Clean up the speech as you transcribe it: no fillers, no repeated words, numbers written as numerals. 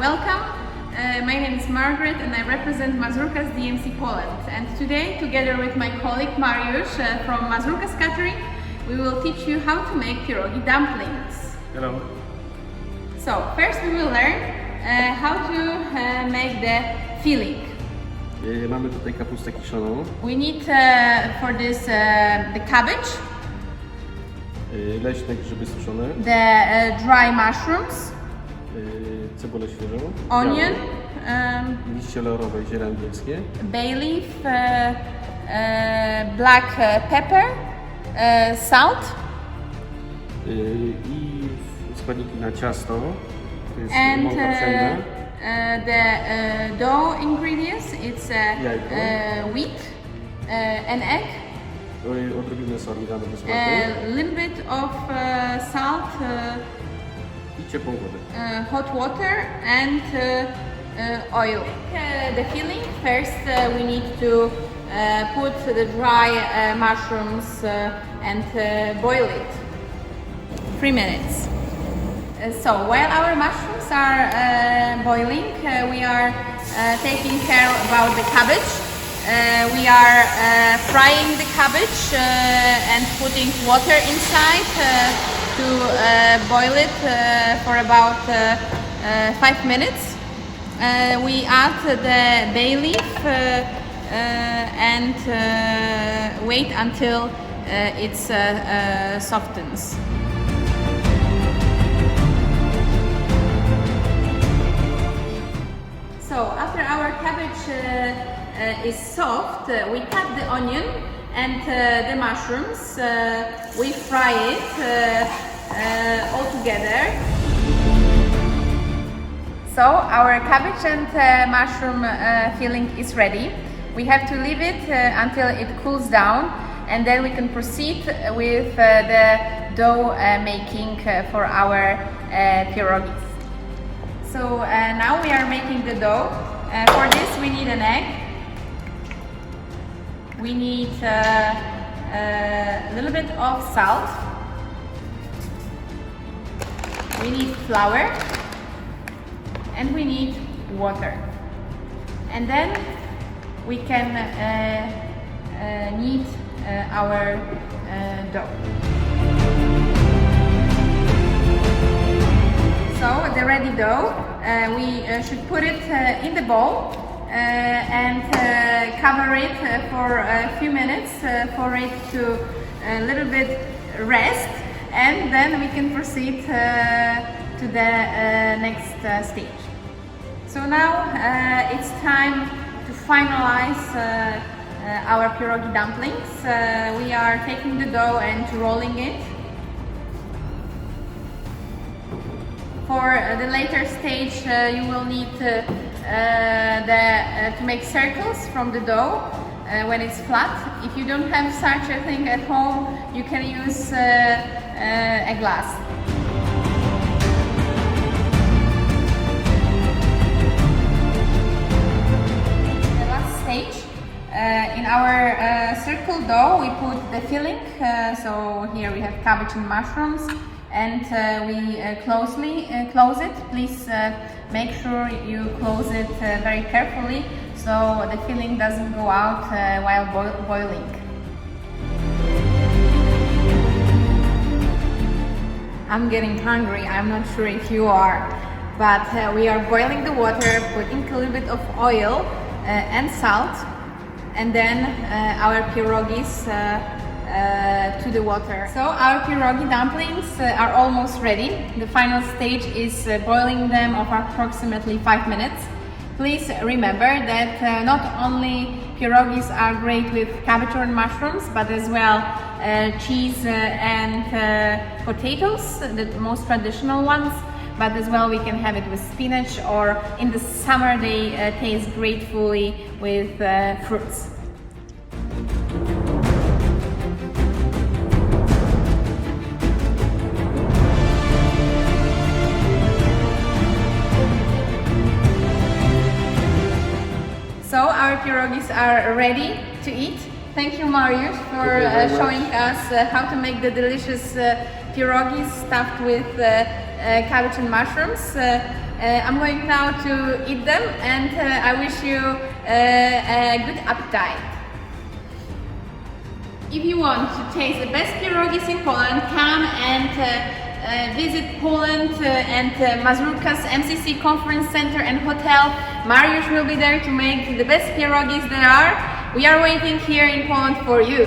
Welcome. My name is Margaret and I represent Mazurkas DMC Poland. And today, together with my colleague Mariusz from Mazurkas Catering, we will teach you how to make pierogi dumplings. Hello. So, first we will learn how to make the filling. Mamy tutaj kapustę kiszoną. We need for this the cabbage, Leśne grzyby suszone. the dry mushrooms, Cebulę świeżą. onion, Liście laurowe i ziele angielskie. bay leaf, black pepper, salt, I składniki na ciasto. To jest and mąka pszenna. the dough ingredients. It's Jajko. wheat, an egg, Odrobinę soli damy do smaku. a little bit of salt, I ciepłą wodę. hot water, and oil. The filling. First, we need to put the dry mushrooms and boil it 3 minutes. So while our mushrooms are boiling, we are taking care about the cabbage. We are frying the cabbage and putting water inside to boil it for about 5 minutes. We add the bay leaf and wait until it softens. So after our cabbage is soft, we cut the onion and the mushrooms. We fry it all together. So our cabbage and mushroom filling is ready. We have to leave it until it cools down, and then we can proceed with the dough making for our pierogis. So now we are making the dough. For this we need an egg. We need a little bit of salt. We need flour. And we need water. And then we can knead our dough. So the ready dough, we should put it in the bowl and cover it for a few minutes for it to a little bit rest, and then we can proceed to the next stage. So now it's time to finalize our pierogi dumplings. We are taking the dough and rolling it. For the later stage, you will need to make circles from the dough when it's flat. If you don't have such a thing at home, you can use a glass. The last stage, in our circle dough, we put the filling. So here we have cabbage and mushrooms. And we close it. Please make sure you close it very carefully so the filling doesn't go out while boiling. I'm getting hungry. I'm not sure if you are, but we are boiling the water, putting a little bit of oil and salt, and then our pierogis to the water. So our pierogi dumplings are almost ready. The final stage is boiling them of approximately 5 minutes. Please remember that not only pierogis are great with cabbage or mushrooms, but as well cheese and potatoes, the most traditional ones. But as well we can have it with spinach, or in the summer they taste gratefully with fruits. So our pierogis are ready to eat. Thank you, Mariusz, for showing us how to make the delicious pierogis stuffed with cabbage and mushrooms. I'm going now to eat them, and I wish you a good appetite. If you want to taste the best pierogis in Poland, come and visit Poland and Mazurkas MCC Conference Center and Hotel. Mariusz will be there to make the best pierogis there are. We are waiting here in Poland for you.